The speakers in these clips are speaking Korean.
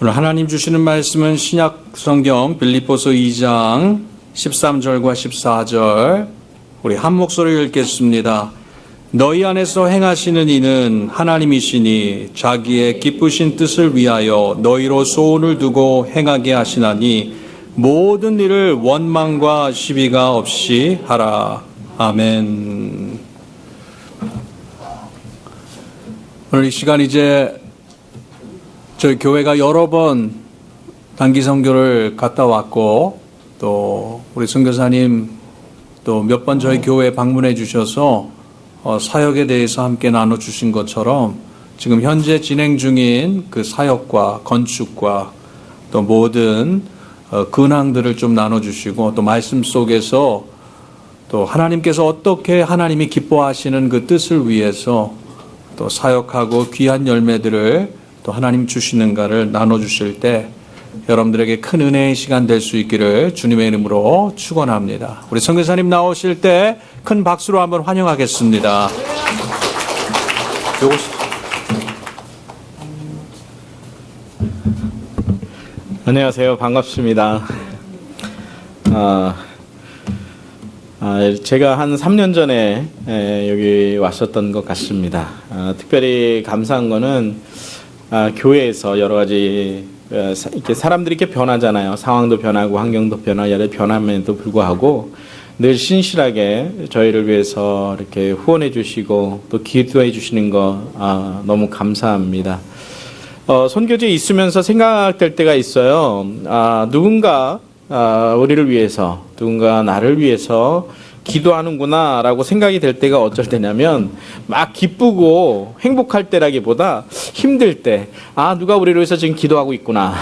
오늘 하나님 주시는 말씀은 신약 성경 빌립보서 2장 13절과 14절 우리 한 목소리로 읽겠습니다. 너희 안에서 행하시는 이는 하나님이시니 자기의 기쁘신 뜻을 위하여 너희로 소원을 두고 행하게 하시나니 모든 일을 원망과 시비가 없이 하라. 아멘. 오늘 이 시간 이제 저희 교회가 여러 번 단기 선교를 갔다 왔고 또 우리 선교사님 또 몇 번 저희 교회에 방문해 주셔서 사역에 대해서 함께 나눠주신 것처럼 지금 현재 진행 중인 그 사역과 건축과 또 모든 근황들을 좀 나눠주시고 또 말씀 속에서 또 하나님께서 어떻게 하나님이 기뻐하시는 그 뜻을 위해서 또 사역하고 귀한 열매들을 또 하나님 주시는가를 나눠주실 때 여러분들에게 큰 은혜의 시간 될 수 있기를 주님의 이름으로 축원합니다. 우리 선교사님 나오실 때 큰 박수로 한번 환영하겠습니다. 안녕하세요. 반갑습니다. 제가 한 3년 전에 여기 왔었던 것 같습니다. 특별히 감사한 거는 교회에서 여러 가지 이렇게 사람들이 이렇게 변하잖아요. 상황도 변하고 환경도 변하고 여러 변함에도 불구하고 늘 신실하게 저희를 위해서 이렇게 후원해 주시고 또 기도해 주시는 거 너무 감사합니다. 선교지에 있으면서 생각될 때가 있어요. 누군가 우리를 위해서, 누군가 나를 위해서 기도하는구나 라고 생각이 될 때가 어쩔 때냐면 막 기쁘고 행복할 때라기보다 힘들 때 누가 우리를 위해서 지금 기도하고 있구나,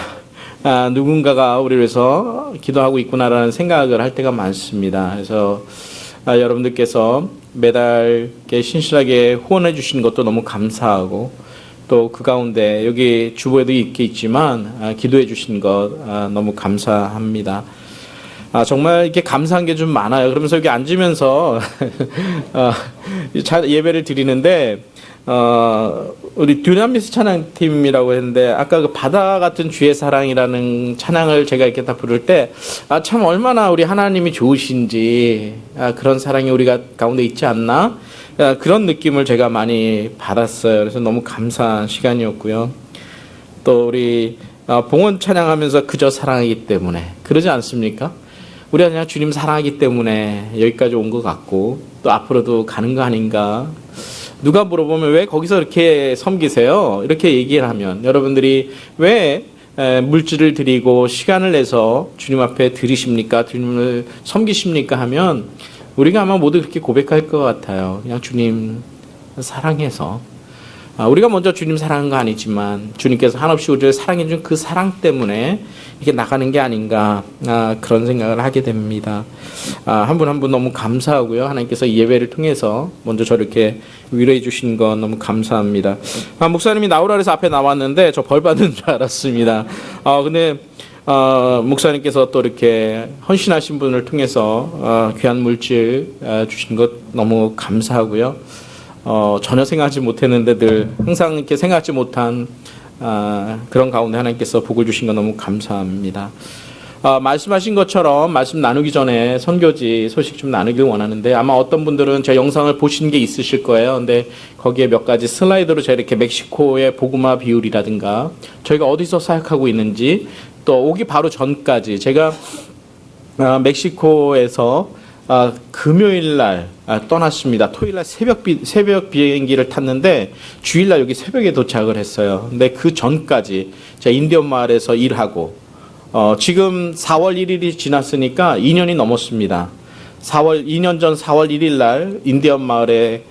누군가가 우리를 위해서 기도하고 있구나라는 생각을 할 때가 많습니다. 그래서 여러분들께서 매달 이렇게 신실하게 후원해 주시는 것도 너무 감사하고 또 그 가운데 여기 주보에도 있겠지만 기도해 주신 것 너무 감사합니다. 정말 이렇게 감사한 게 좀 많아요. 그러면서 여기 앉으면서 예배를 드리는데 우리 듀나미스 찬양팀이라고 했는데 아까 그 바다 같은 주의 사랑이라는 찬양을 제가 이렇게 다 부를 때 참 얼마나 우리 하나님이 좋으신지 그런 사랑이 우리가 가운데 있지 않나 그런 느낌을 제가 많이 받았어요. 그래서 너무 감사한 시간이었고요. 또 우리 봉헌 찬양하면서 그저 사랑하기 때문에 그러지 않습니까? 우리가 그냥 주님 사랑하기 때문에 여기까지 온 것 같고 또 앞으로도 가는 거 아닌가. 누가 물어보면 왜 거기서 이렇게 섬기세요? 이렇게 얘기를 하면 여러분들이 왜 물질을 드리고 시간을 내서 주님 앞에 드리십니까? 주님을 섬기십니까? 하면 우리가 아마 모두 그렇게 고백할 것 같아요. 그냥 주님 사랑해서. 우리가 먼저 주님 사랑한 거 아니지만 주님께서 한없이 우리를 사랑해 준 그 사랑 때문에 이렇게 나가는 게 아닌가 그런 생각을 하게 됩니다. 한 분 한 분 너무 감사하고요. 하나님께서 이 예배를 통해서 먼저 저렇게 위로해 주신 건 너무 감사합니다. 목사님이 나오라 해서 앞에 나왔는데 저 벌 받은 줄 알았습니다. 근데 목사님께서 또 이렇게 헌신하신 분을 통해서 귀한 물질 주신 것 너무 감사하고요. 전혀 생각하지 못했는데 늘 항상 이렇게 생각하지 못한 그런 가운데 하나님께서 복을 주신 거 너무 감사합니다. 말씀하신 것처럼 말씀 나누기 전에 선교지 소식 좀 나누길 원하는데 아마 어떤 분들은 제 영상을 보신 게 있으실 거예요. 근데 거기에 몇 가지 슬라이드로 제가 이렇게 멕시코의 복음화 비율이라든가 저희가 어디서 사역하고 있는지 또 오기 바로 전까지 제가 멕시코에서 금요일 날 떠났습니다. 토요일 날 새벽 비행기를 탔는데 주일 날 여기 새벽에 도착을 했어요. 근데 그 전까지 제가 인디언 마을에서 일하고 지금 4월 1일이 지났으니까 2년이 넘었습니다. 2년 전 4월 1일 날 인디언 마을에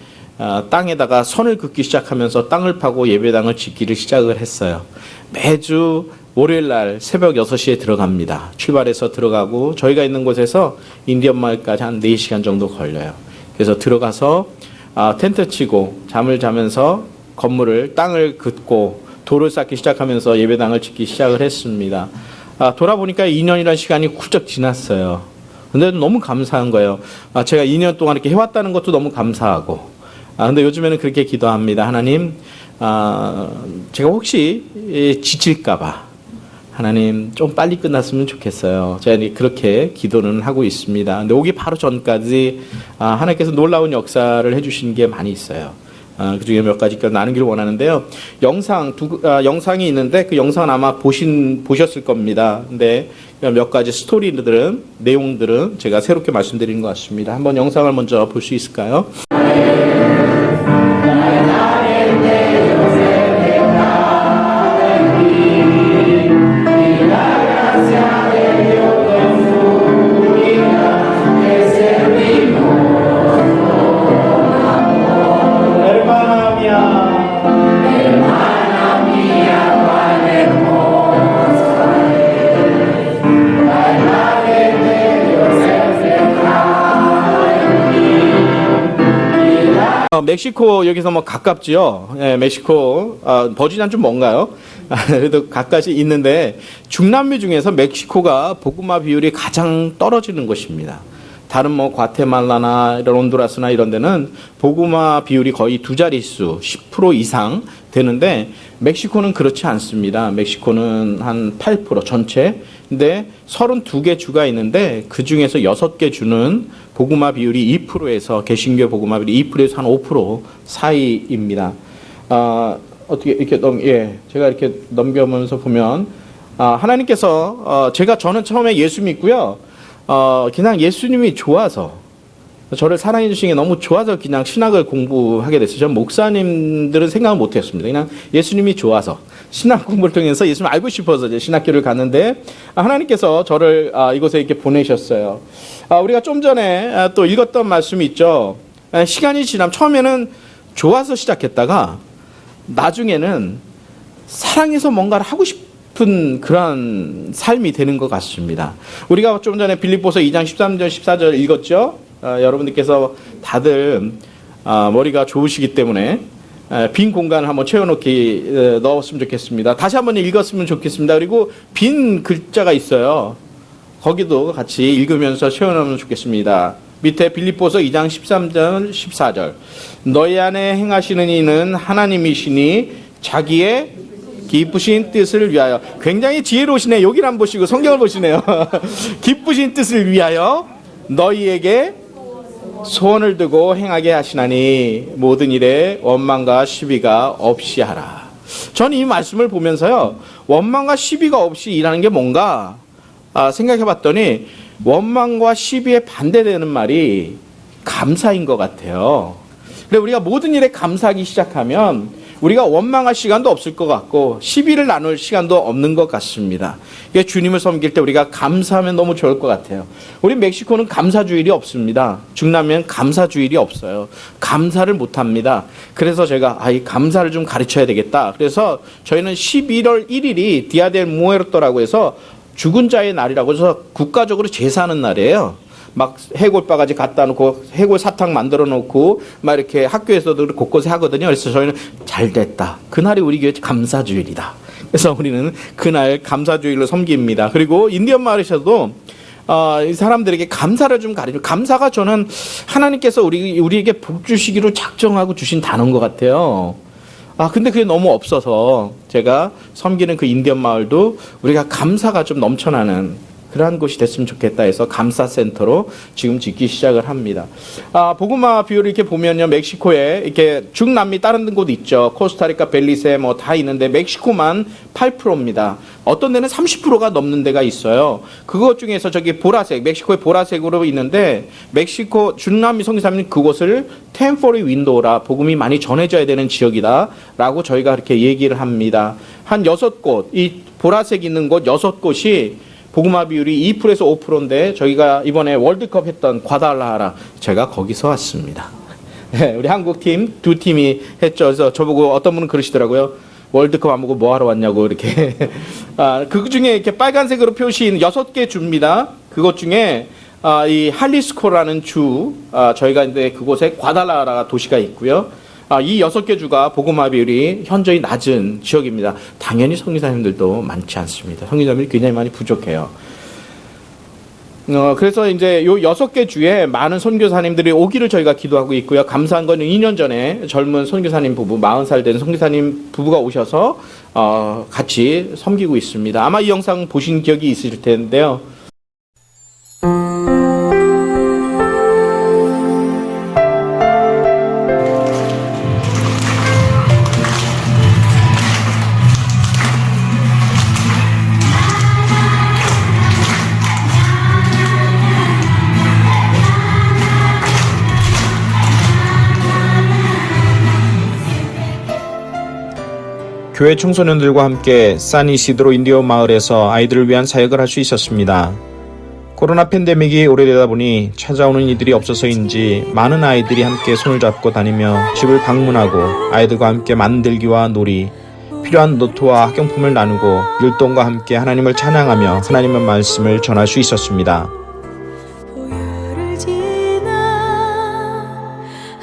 땅에다가 선을 긋기 시작하면서 땅을 파고 예배당을 짓기를 시작을 했어요. 매주 월요일 날 새벽 6시에 들어갑니다. 출발해서 들어가고 저희가 있는 곳에서 인디언 마을까지 한 4시간 정도 걸려요. 그래서 들어가서 텐트 치고 잠을 자면서 건물을 땅을 긋고 돌을 쌓기 시작하면서 예배당을 짓기 시작을 했습니다. 돌아보니까 2년이라는 시간이 훌쩍 지났어요. 근데 너무 감사한 거예요. 제가 2년 동안 이렇게 해왔다는 것도 너무 감사하고 근데 요즘에는 그렇게 기도합니다. 하나님 제가 혹시 지칠까봐 하나님 좀 빨리 끝났으면 좋겠어요. 제가 그렇게 기도는 하고 있습니다. 근데 오기 바로 전까지 하나님께서 놀라운 역사를 해주신 게 많이 있어요. 그 중에 몇 가지 나누기를 원하는데요. 영상이 있는데 그 영상은 아마 보셨을 겁니다. 근데 몇 가지 스토리들은, 내용들은 제가 새롭게 말씀드리는 것 같습니다. 한번 영상을 먼저 볼 수 있을까요? 멕시코 여기서 뭐 가깝지요. 예, 멕시코 버지니아는 좀 먼가요? 그래도 가까이 있는데 중남미 중에서 멕시코가 복음화 비율이 가장 떨어지는 곳입니다. 다른 뭐 과테말라나 이런 온두라스나 이런 데는 복음화 비율이 거의 두 자릿수 10% 이상 되는데 멕시코는 그렇지 않습니다. 멕시코는 한 8% 전체. 근데 32개 주가 있는데 그 중에서 6개 주는 복음화 비율이 2%에서 개신교 복음화 비율이 2%에서 한 5% 사이입니다. 어떻게 이렇게 제가 이렇게 넘겨보면서 보면 하나님께서 저는 처음에 예수 믿고요. 그냥 예수님이 좋아서 저를 사랑해 주시는 게 너무 좋아서 그냥 신학을 공부하게 됐어요. 전 목사님들은 생각을 못 했습니다. 그냥 예수님이 좋아서 신학 공부를 통해서 예수님을 알고 싶어서 이제 신학교를 갔는데 하나님께서 저를 이곳에 이렇게 보내셨어요. 우리가 좀 전에 또 읽었던 말씀이 있죠. 시간이 지나면 처음에는 좋아서 시작했다가 나중에는 사랑해서 뭔가를 하고 싶은 그런 삶이 되는 것 같습니다. 우리가 좀 전에 빌립보서 2장 13절 14절 읽었죠. 여러분들께서 다들 머리가 좋으시기 때문에 빈 공간을 한번 넣었으면 좋겠습니다. 다시 한번 읽었으면 좋겠습니다. 그리고 빈 글자가 있어요. 거기도 같이 읽으면서 채워넣으면 좋겠습니다. 밑에 빌립보서 2장 13절 14절 너희 안에 행하시는 이는 하나님이시니 자기의 기쁘신 뜻을 위하여. 굉장히 지혜로우시네. 여기를 안 보시고 성경을 보시네요. 기쁘신 뜻을 위하여 너희에게 소원을 두고 행하게 하시나니 모든 일에 원망과 시비가 없이 하라. 저는 이 말씀을 보면서요, 원망과 시비가 없이 일하는 게 뭔가 생각해 봤더니 원망과 시비에 반대되는 말이 감사인 것 같아요. 그래서 우리가 모든 일에 감사하기 시작하면 우리가 원망할 시간도 없을 것 같고 시비를 나눌 시간도 없는 것 같습니다. 주님을 섬길 때 우리가 감사하면 너무 좋을 것 같아요. 우리 멕시코는 감사주일이 없습니다. 중남미는 감사주일이 없어요. 감사를 못합니다. 그래서 제가 이 감사를 좀 가르쳐야 되겠다. 그래서 저희는 11월 1일이 디아델 무에르토라고 해서 죽은 자의 날이라고 해서 국가적으로 제사하는 날이에요. 막 해골바가지 갖다 놓고 해골 사탕 만들어 놓고 막 이렇게 학교에서도 곳곳에 하거든요. 그래서 저희는 잘 됐다. 그날이 우리 교회 감사주일이다. 그래서 우리는 그날 감사주일로 섬깁니다. 그리고 인디언 마을에서도 이 사람들에게 감사를 좀 가르쳐. 감사가 저는 하나님께서 우리에게 복 주시기로 작정하고 주신 단어인 것 같아요. 근데 그게 너무 없어서 제가 섬기는 그 인디언 마을도 우리가 감사가 좀 넘쳐나는 그러한 곳이 됐으면 좋겠다 해서 감사센터로 지금 짓기 시작을 합니다. 복음화 비율을 이렇게 보면요, 멕시코에 이렇게 중남미 다른 곳 있죠. 코스타리카, 벨리세 뭐 다 있는데 멕시코만 8%입니다. 어떤 데는 30%가 넘는 데가 있어요. 그것 중에서 저기 보라색, 멕시코의 보라색으로 있는데 멕시코 중남미 선교사님 그곳을 텐포리 윈도우라 복음이 많이 전해져야 되는 지역이다라고 저희가 그렇게 얘기를 합니다. 한 6곳, 이 보라색 있는 곳 6곳이 복음화 비율이 2%에서 5%인데 저희가 이번에 월드컵 했던 과달라하라 제가 거기서 왔습니다. 우리 한국 팀 두 팀이 했죠. 그래서 저보고 어떤 분은 그러시더라고요. 월드컵 안 보고 뭐 하러 왔냐고 이렇게. 그 중에 이렇게 빨간색으로 표시인 6개 주입니다. 그것 중에 이 할리스코라는 주 저희가 이제 그곳에 과달라하라 도시가 있고요. 이 6개 주가 복음화 비율이 현저히 낮은 지역입니다. 당연히 선교사님들도 많지 않습니다. 선교사님이 굉장히 많이 부족해요. 그래서 이제 요 6개 주에 많은 선교사님들이 오기를 저희가 기도하고 있고요. 감사한 거는 2년 전에 젊은 선교사님 부부, 40살 된 선교사님 부부가 오셔서 같이 섬기고 있습니다. 아마 이 영상 보신 기억이 있으실 텐데요. 교회 청소년들과 함께 산이시드로 인디오 마을에서 아이들을 위한 사역을 할 수 있었습니다. 코로나 팬데믹이 오래되다 보니 찾아오는 이들이 없어서인지 많은 아이들이 함께 손을 잡고 다니며 집을 방문하고 아이들과 함께 만들기와 놀이, 필요한 노트와 학용품을 나누고 율동과 함께 하나님을 찬양하며 하나님의 말씀을 전할 수 있었습니다. 보혈을 지나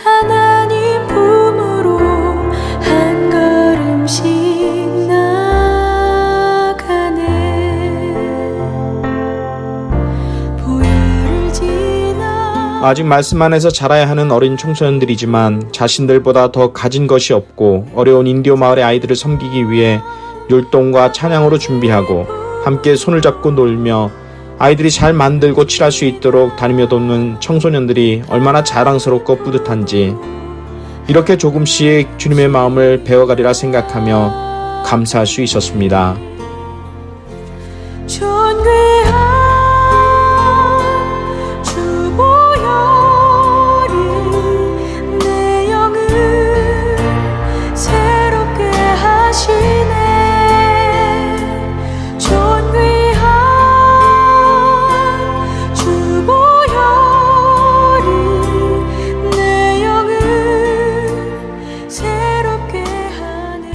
하나님 품으로 한 걸음씩 나가네. 보혈을 지나 아직 말씀 안에서 자라야 하는 어린 청소년들이지만 자신들보다 더 가진 것이 없고 어려운 인디오 마을의 아이들을 섬기기 위해 율동과 찬양으로 준비하고 함께 손을 잡고 놀며 아이들이 잘 만들고 칠할 수 있도록 다니며 돕는 청소년들이 얼마나 자랑스럽고 뿌듯한지 이렇게 조금씩 주님의 마음을 배워가리라 생각하며 감사할 수 있었습니다. 존귀한 주 보혈이 내 영을 새롭게 하시네. 존귀한 주 보혈이 내 영을 새롭게 하네.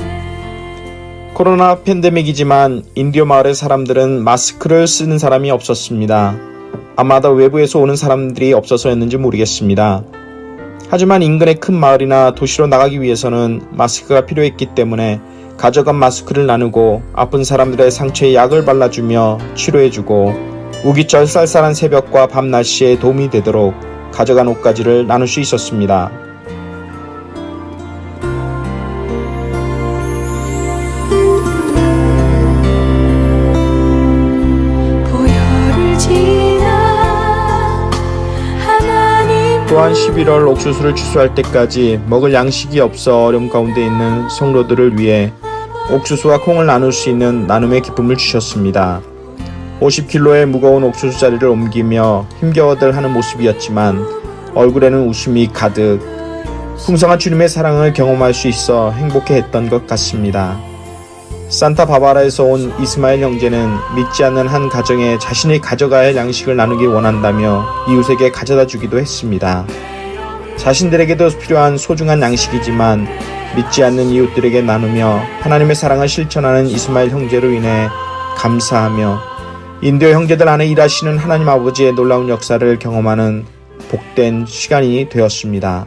코로나 팬데믹이지만 인디오 마을의 사람들은 마스크를 쓰는 사람이 없었습니다. 아마도 외부에서 오는 사람들이 없어서였는지 모르겠습니다. 하지만 인근의 큰 마을이나 도시로 나가기 위해서는 마스크가 필요했기 때문에 가져간 마스크를 나누고 아픈 사람들의 상처에 약을 발라주며 치료해주고 우기철 쌀쌀한 새벽과 밤 날씨에 도움이 되도록 가져간 옷가지를 나눌 수 있었습니다. 보혈을 지나 하나님 또한 11월 옥수수를 추수할 때까지 먹을 양식이 없어 어려움 가운데 있는 성도들을 위해 옥수수와 콩을 나눌 수 있는 나눔의 기쁨을 주셨습니다. 50kg의 무거운 옥수수 자리를 옮기며 힘겨워들 하는 모습이었지만 얼굴에는 웃음이 가득 풍성한 주님의 사랑을 경험할 수 있어 행복해했던 것 같습니다. 산타바바라에서 온 이스마엘 형제는 믿지 않는 한 가정에 자신이 가져가야 할 양식을 나누기 원한다며 이웃에게 가져다 주기도 했습니다. 자신들에게도 필요한 소중한 양식이지만 믿지 않는 이웃들에게 나누며 하나님의 사랑을 실천하는 이스마엘 형제로 인해 감사하며 인도 형제들 안에 일하시는 하나님 아버지의 놀라운 역사를 경험하는 복된 시간이 되었습니다.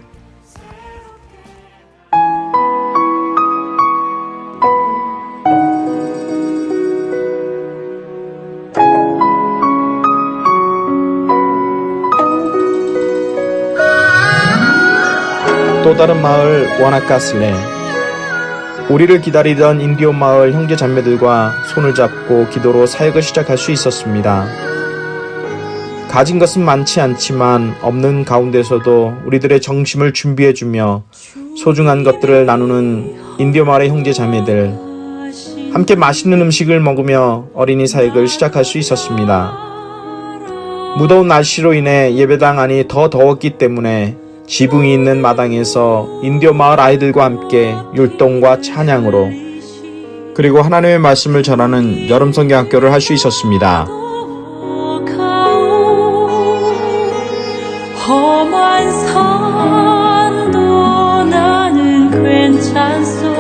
또 다른 마을 와나카슬레. 우리를 기다리던 인디오 마을 형제 자매들과 손을 잡고 기도로 사역을 시작할 수 있었습니다. 가진 것은 많지 않지만 없는 가운데서도 우리들의 정심을 준비해주며 소중한 것들을 나누는 인디오 마을의 형제 자매들, 함께 맛있는 음식을 먹으며 어린이 사역을 시작할 수 있었습니다. 무더운 날씨로 인해 예배당 안이 더 더웠기 때문에 지붕이 있는 마당에서 인디오 마을 아이들과 함께 율동과 찬양으로 그리고 하나님의 말씀을 전하는 여름 성경학교를 할 수 있었습니다. 험한 산도 나는 괜찮소.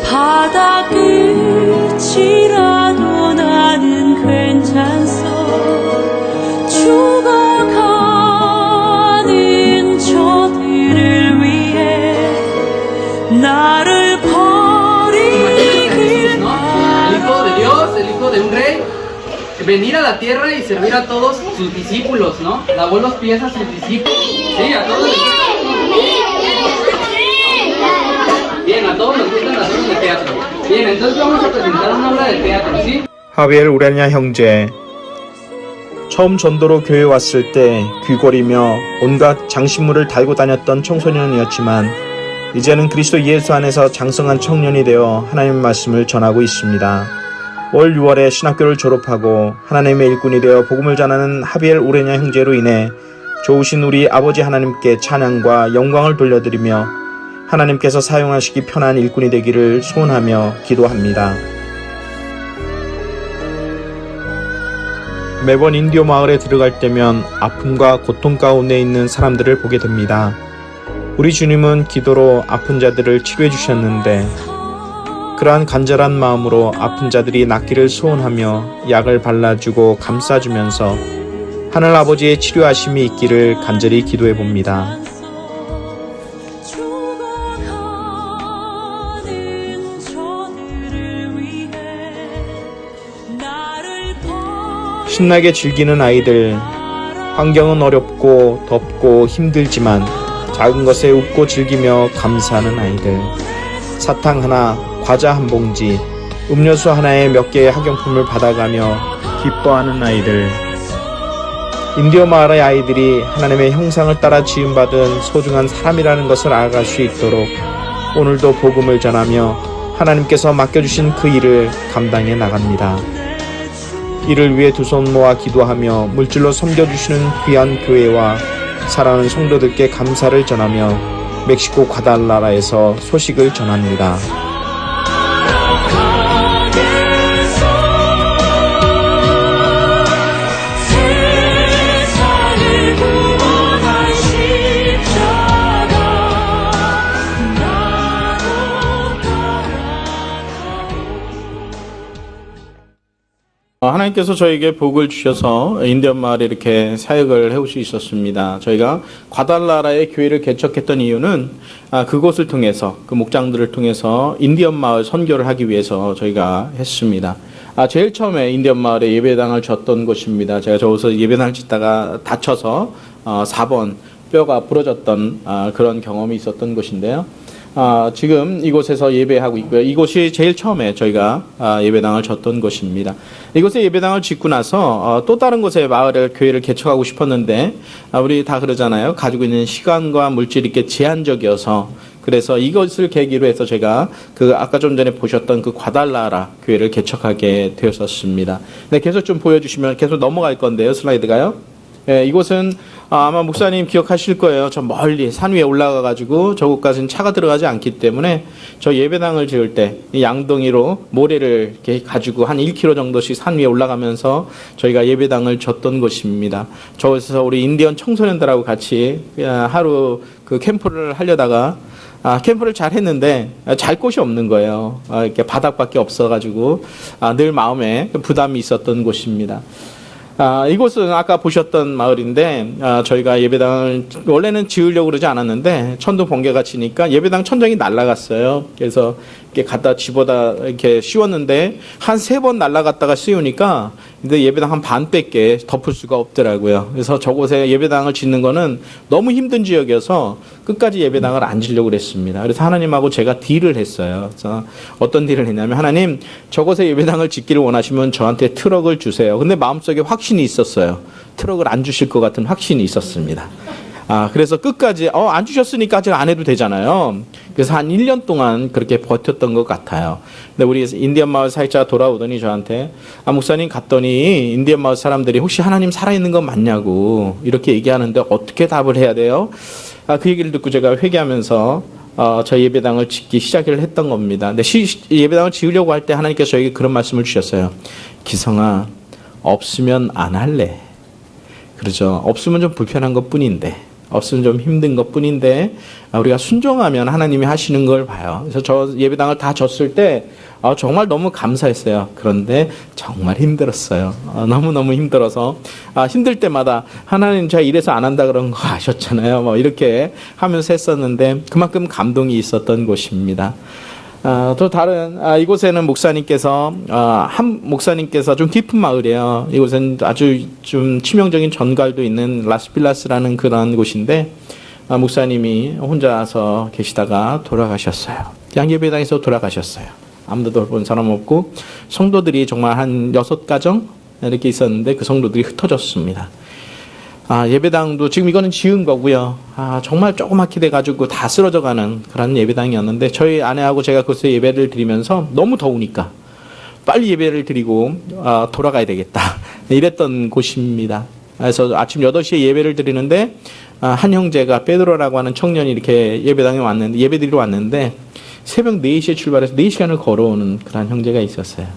바다 끝이라도 나는 괜찮소. 죽어가는 저들을 위해 나를 버리길 El hijo de Dios, el hijo de un rey. venir a la tierra y servir a todos sus discípulos, ¿no? Lavó los pies a sus discípulos. Sí, a todos. Bien, a todos nos gustan las obras de teatro. Bien, entonces vamos a presentar una obra de teatro, ¿sí? 하비엘 우레냐 형제, 처음 전도로 교회에 왔을 때 귀걸이며 온갖 장신물을 달고 다녔던 청소년이었지만 이제는 그리스도 예수 안에서 장성한 청년이 되어 하나님의 말씀을 전하고 있습니다. 올 6월에 신학교를 졸업하고 하나님의 일꾼이 되어 복음을 전하는 하비엘 우레냐 형제로 인해 좋으신 우리 아버지 하나님께 찬양과 영광을 돌려드리며 하나님께서 사용하시기 편한 일꾼이 되기를 소원하며 기도합니다. 매번 인디오 마을에 들어갈 때면 아픔과 고통 가운데 있는 사람들을 보게 됩니다. 우리 주님은 기도로 아픈 자들을 치료해 주셨는데 그러한 간절한 마음으로 아픈 자들이 낫기를 소원하며 약을 발라주고 감싸주면서 하늘 아버지의 치료하심이 있기를 간절히 기도해 봅니다. 죽어가는 저들을 위해 나를 신나게 즐기는 아이들, 환경은 어렵고 덥고 힘들지만 작은 것에 웃고 즐기며 감사하는 아이들, 사탕 하나, 과자 한 봉지, 음료수 하나에 몇 개의 학용품을 받아가며 기뻐하는 아이들, 인디오 마을의 아이들이 하나님의 형상을 따라 지음받은 소중한 사람이라는 것을 알아갈 수 있도록 오늘도 복음을 전하며 하나님께서 맡겨주신 그 일을 감당해 나갑니다. 이를 위해 두 손 모아 기도하며 물질로 섬겨주시는 귀한 교회와 사랑하는 성도들께 감사를 전하며 멕시코 과달라라에서 소식을 전합니다. 세상을 구원한 십자가 나도 따라가오. 하나님께서 저에게 복을 주셔서 인디언 마을에 이렇게 사역을 해올 수 있었습니다. 저희가 과달라라의 교회를 개척했던 이유는 그곳을 통해서, 그 목장들을 통해서 인디언 마을 선교를 하기 위해서 저희가 했습니다. 제일 처음에 인디언 마을에 예배당을 졌던 곳입니다. 제가 저기서 예배당을 짓다가 다쳐서 4번 뼈가 부러졌던 그런 경험이 있었던 곳인데요. 지금 이곳에서 예배하고 있고요. 이곳이 제일 처음에 저희가 예배당을 졌던 곳입니다. 이곳에 예배당을 짓고 나서 또 다른 곳에 마을을, 교회를 개척하고 싶었는데 우리 다 그러잖아요. 가지고 있는 시간과 물질이 이렇게 제한적이어서, 그래서 이것을 계기로 해서 제가 그 아까 좀 전에 보셨던 그 과달라라 교회를 개척하게 되었었습니다. 네, 계속 좀 보여주시면 계속 넘어갈 건데요. 슬라이드가요. 네, 이곳은 아마 목사님 기억하실 거예요. 저 멀리 산 위에 올라가가지고 저곳까지는 차가 들어가지 않기 때문에 저 예배당을 지을 때 이 양동이로 모래를 이렇게 가지고 한 1km 정도씩 산 위에 올라가면서 저희가 예배당을 졌던 곳입니다. 저곳에서 우리 인디언 청소년들하고 같이 하루 그 캠프를 하려다가 캠프를 잘 했는데 잘 곳이 없는 거예요. 이렇게 바닥밖에 없어가지고 늘 마음에 부담이 있었던 곳입니다. 이곳은 아까 보셨던 마을인데 저희가 예배당을 원래는 지으려고 그러지 않았는데 천둥 번개가 치니까 예배당 천장이 날아갔어요. 그래서 이렇게 갖다 집어다 이렇게 씌웠는데 한 3번 날아갔다가 씌우니까 근데 예배당 한 반밖에 덮을 수가 없더라고요. 그래서 저곳에 예배당을 짓는 거는 너무 힘든 지역이어서 끝까지 예배당을 안 지려고 그랬습니다. 그래서 하나님하고 제가 딜을 했어요. 그래서 어떤 딜을 했냐면, 하나님, 저곳에 예배당을 짓기를 원하시면 저한테 트럭을 주세요. 근데 마음속에 확신이 있었어요. 트럭을 안 주실 것 같은 확신이 있었습니다. 그래서 끝까지 안 주셨으니까 제가 안 해도 되잖아요. 그래서 한 1년 동안 그렇게 버텼던 것 같아요. 근데 우리 인디언 마을 사역자가 돌아오더니 저한테 목사님 갔더니 인디언 마을 사람들이 혹시 하나님 살아있는 건 맞냐고 이렇게 얘기하는데 어떻게 답을 해야 돼요? 그 얘기를 듣고 제가 회개하면서 저희 예배당을 짓기 시작을 했던 겁니다. 근데 예배당을 지으려고 할 때 하나님께서 저에게 그런 말씀을 주셨어요. 기성아, 없으면 안 할래. 그렇죠. 없으면 좀 불편한 것 뿐인데, 없으면 좀 힘든 것 뿐인데 우리가 순종하면 하나님이 하시는 걸 봐요. 그래서 저 예배당을 다 졌을 때 정말 너무 감사했어요. 그런데 정말 힘들었어요. 너무너무 힘들어서 힘들 때마다 하나님 제가 이래서 안 한다 그런 거 아셨잖아요. 뭐 이렇게 하면서 했었는데 그만큼 감동이 있었던 곳입니다. 또 다른 이곳에는 목사님께서 한 목사님께서 좀 깊은 마을이에요. 이곳은 아주 좀 치명적인 전갈도 있는 라스필라스라는 그런 곳인데 목사님이 혼자서 계시다가 돌아가셨어요. 양예배당에서 돌아가셨어요. 아무도 돌본 사람 없고 성도들이 정말 한 6가정 이렇게 있었는데 그 성도들이 흩어졌습니다. 예배당도 지금 이거는 지은 거고요. 정말 조그맣게 돼가지고 다 쓰러져가는 그런 예배당이었는데 저희 아내하고 제가 그곳에 예배를 드리면서 너무 더우니까 빨리 예배를 드리고 돌아가야 되겠다 이랬던 곳입니다. 그래서 아침 8시에 예배를 드리는데 한 형제가 베드로라고 하는 청년이 이렇게 예배당에 왔는데 예배드리러 왔는데 새벽 4시에 출발해서 4시간을 걸어오는 그런 형제가 있었어요.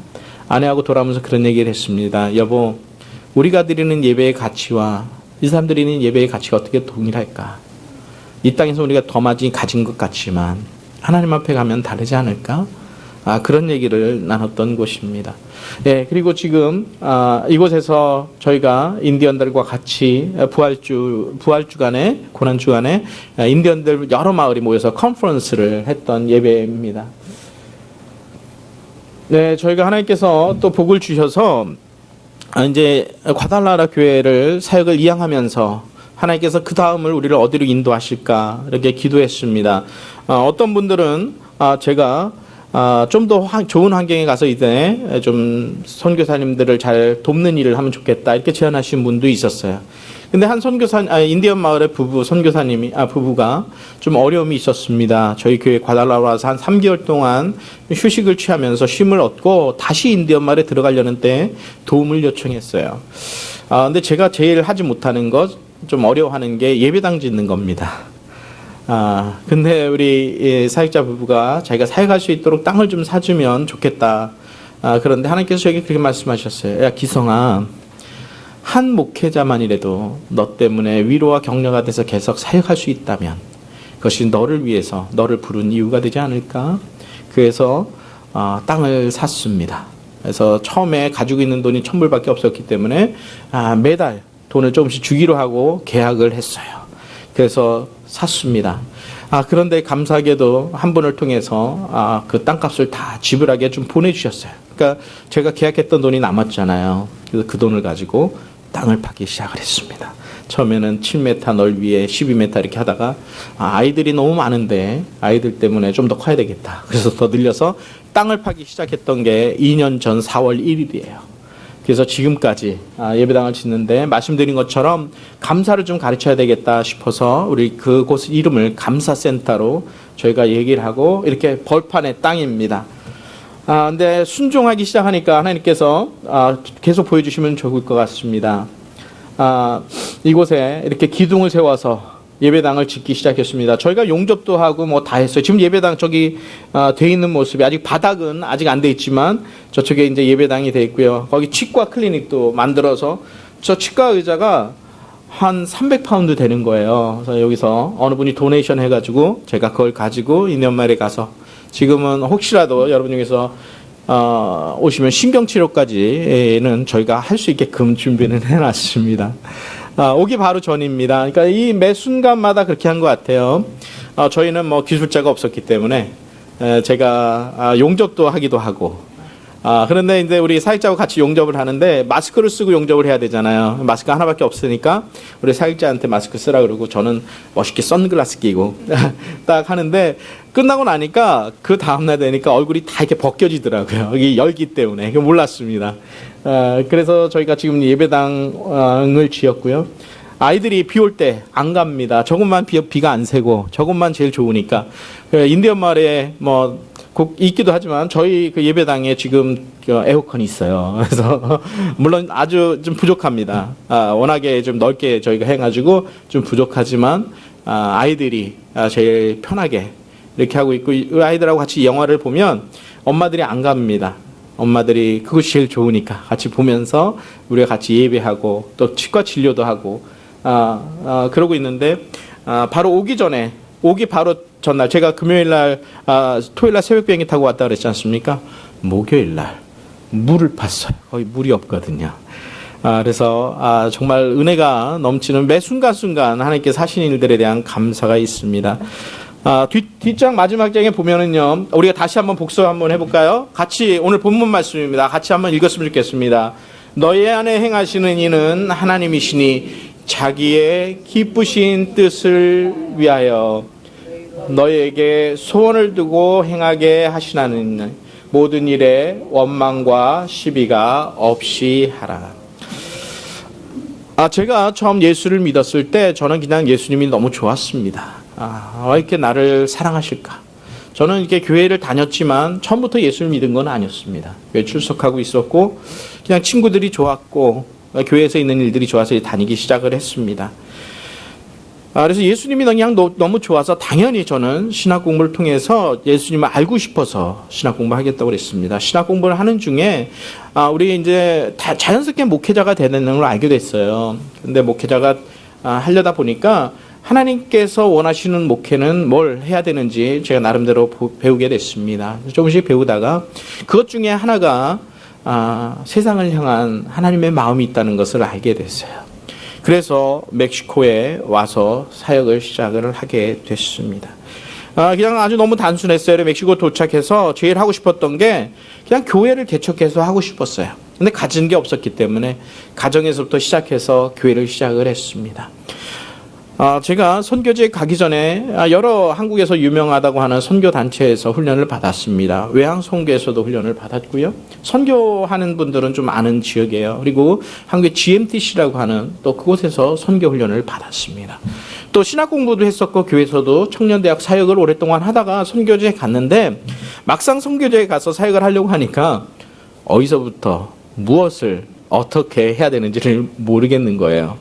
아내하고 돌아오면서 그런 얘기를 했습니다. 여보, 우리가 드리는 예배의 가치와 이 사람들이 있는 예배의 가치가 어떻게 동일할까? 이 땅에서 우리가 더 많이 가진 것 같지만 하나님 앞에 가면 다르지 않을까? 그런 얘기를 나눴던 곳입니다. 예, 그리고 지금 이곳에서 저희가 인디언들과 같이 부활주간에 고난주간에 인디언들 여러 마을이 모여서 컨퍼런스를 했던 예배입니다. 네, 저희가 하나님께서 또 복을 주셔서 이제 과달라라 교회를 사역을 이양하면서 하나님께서 그 다음을 우리를 어디로 인도하실까 이렇게 기도했습니다. 어떤 분들은 제가 좀 더 좋은 환경에 가서 이제 좀 선교사님들을 잘 돕는 일을 하면 좋겠다 이렇게 제안하신 분도 있었어요. 근데 한 인디언 마을의 부부가 좀 어려움이 있었습니다. 저희 교회 과달라로 와서 한 3개월 동안 휴식을 취하면서 쉼을 얻고 다시 인디언 마을에 들어가려는 때 도움을 요청했어요. 근데 제가 제일 하지 못하는 것, 좀 어려워하는 게 예배당 짓는 겁니다. 근데 우리 사역자 부부가 자기가 사역할 수 있도록 땅을 좀 사주면 좋겠다. 그런데 하나님께서 저에게 그렇게 말씀하셨어요. 야, 기성아, 한 목회자만이라도 너 때문에 위로와 격려가 돼서 계속 사역할 수 있다면 그것이 너를 위해서 너를 부른 이유가 되지 않을까? 그래서 땅을 샀습니다. 그래서 처음에 가지고 있는 돈이 1,000불밖에 없었기 때문에 매달 돈을 조금씩 주기로 하고 계약을 했어요. 그래서 샀습니다. 그런데 감사하게도 한 분을 통해서 그 땅값을 다 지불하게 좀 보내주셨어요. 그러니까 제가 계약했던 돈이 남았잖아요. 그래서 그 돈을 가지고 땅을 파기 시작을 했습니다. 처음에는 7m 넓이에 12m 이렇게 하다가 아이들이 너무 많은데 아이들 때문에 좀 더 커야 되겠다. 그래서 더 늘려서 땅을 파기 시작했던 게 2년 전 4월 1일이에요. 그래서 지금까지 예배당을 짓는데 말씀드린 것처럼 감사를 좀 가르쳐야 되겠다 싶어서 우리 그곳 이름을 감사센터로 저희가 얘기를 하고 이렇게 벌판의 땅입니다. 근데 순종하기 시작하니까 하나님께서 계속 보여주시면 좋을 것 같습니다. 이곳에 이렇게 기둥을 세워서 예배당을 짓기 시작했습니다. 저희가 용접도 하고 뭐 다 했어요. 지금 예배당 저기 돼 있는 모습이 아직 바닥은 아직 안 돼 있지만 저쪽에 이제 예배당이 돼 있고요. 거기 치과 클리닉도 만들어서 저 치과 의자가 한 300파운드 되는 거예요. 그래서 여기서 어느 분이 도네이션 해가지고 제가 그걸 가지고 인연말에 가서 지금은 혹시라도 여러분 중에서 오시면 신경치료까지는 저희가 할 수 있게끔 준비는 해놨습니다. 오기 바로 전입니다. 그러니까 이 매 순간마다 그렇게 한 것 같아요. 저희는 뭐 기술자가 없었기 때문에 제가 용접도 하기도 하고 그런데 이제 우리 사역자하고 같이 용접을 하는데 마스크를 쓰고 용접을 해야 되잖아요. 마스크 하나밖에 없으니까 우리 사역자한테 마스크 쓰라 그러고 저는 멋있게 선글라스 끼고 딱 하는데 끝나고 나니까 그 다음날 되니까 얼굴이 다 이렇게 벗겨지더라고요. 이게 열기 때문에. 몰랐습니다. 그래서 저희가 지금 예배당을 지었고요. 아이들이 비 올 때 안 갑니다. 조금만 비가 안 새고 저것만 제일 좋으니까. 인디언 마을에 뭐 꼭 있기도 하지만 저희 그 예배당에 지금 에어컨이 있어요. 그래서 물론 아주 좀 부족합니다. 워낙에 좀 넓게 저희가 해가지고 좀 부족하지만 아이들이 제일 편하게 이렇게 하고 있고 이 아이들하고 같이 영화를 보면 엄마들이 안 갑니다. 엄마들이 그것이 제일 좋으니까 같이 보면서 우리가 같이 예배하고 또 치과 진료도 하고 그러고 있는데 바로 오기 바로 전날 제가 금요일날 토요일날 새벽 비행기 타고 왔다 그랬지 않습니까? 목요일날 물을 팠어요. 거의 물이 없거든요. 그래서 정말 은혜가 넘치는 매 순간순간 하나님께서 하시는 일들에 대한 감사가 있습니다. 뒷장 마지막 장에 보면은요, 우리가 다시 한번 복습 한번 해볼까요? 같이 오늘 본문 말씀입니다. 같이 한번 읽었으면 좋겠습니다. 너희 안에 행하시는 이는 하나님이시니 자기의 기쁘신 뜻을 위하여 너희에게 소원을 두고 행하게 하시나니 모든 일에 원망과 시비가 없이 하라. 제가 처음 예수를 믿었을 때 저는 그냥 예수님이 너무 좋았습니다. 왜 이렇게 나를 사랑하실까? 저는 이렇게 교회를 다녔지만 처음부터 예수를 믿은 건 아니었습니다. 교회 출석하고 있었고 그냥 친구들이 좋았고 교회에서 있는 일들이 좋아서 다니기 시작을 했습니다. 그래서 예수님이 그냥 너무 좋아서 당연히 저는 신학 공부를 통해서 예수님을 알고 싶어서 신학 공부하겠다고 그랬습니다. 신학 공부를 하는 중에 우리 이제 자연스럽게 목회자가 되는 걸 알게 됐어요. 근데 목회자가 하려다 보니까 하나님께서 원하시는 목회는 뭘 해야 되는지 제가 나름대로 배우게 됐습니다. 조금씩 배우다가 그것 중에 하나가 세상을 향한 하나님의 마음이 있다는 것을 알게 됐어요. 그래서 멕시코에 와서 사역을 시작을 하게 됐습니다. 그냥 아주 너무 단순했어요. 멕시코 도착해서 제일 하고 싶었던 게 그냥 교회를 개척해서 하고 싶었어요. 근데 가진 게 없었기 때문에 가정에서부터 시작해서 교회를 시작을 했습니다. 제가 선교지에 가기 전에 여러 한국에서 유명하다고 하는 선교단체에서 훈련을 받았습니다. 외항선교에서도 훈련을 받았고요. 선교하는 분들은 좀 아는 지역이에요. 그리고 한국의 GMTC라고 하는 또 그곳에서 선교 훈련을 받았습니다. 또 신학 공부도 했었고 교회에서도 청년대학 사역을 오랫동안 하다가 선교지에 갔는데 막상 선교지에 가서 사역을 하려고 하니까 어디서부터 무엇을 어떻게 해야 되는지를 모르겠는 거예요.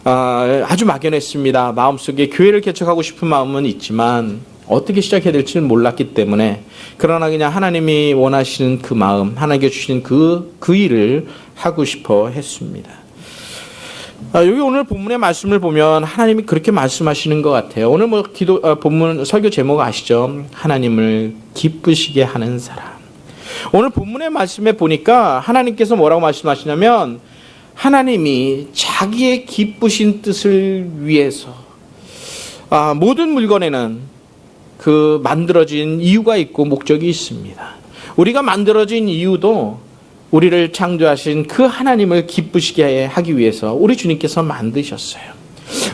아주 막연했습니다. 마음속에 교회를 개척하고 싶은 마음은 있지만 어떻게 시작해야 될지는 몰랐기 때문에 그러나 그냥 하나님이 원하시는 그 마음, 하나님께 주신 그 일을 하고 싶어 했습니다. 여기 오늘 본문의 말씀을 보면 하나님이 그렇게 말씀하시는 것 같아요. 오늘 본문 설교 제목 아시죠? 하나님을 기쁘시게 하는 사람. 오늘 본문의 말씀에 보니까 하나님께서 뭐라고 말씀하시냐면 하나님이 자기의 기쁘신 뜻을 위해서 모든 물건에는 그 만들어진 이유가 있고 목적이 있습니다. 우리가 만들어진 이유도 우리를 창조하신 그 하나님을 기쁘시게 하기 위해서 우리 주님께서 만드셨어요.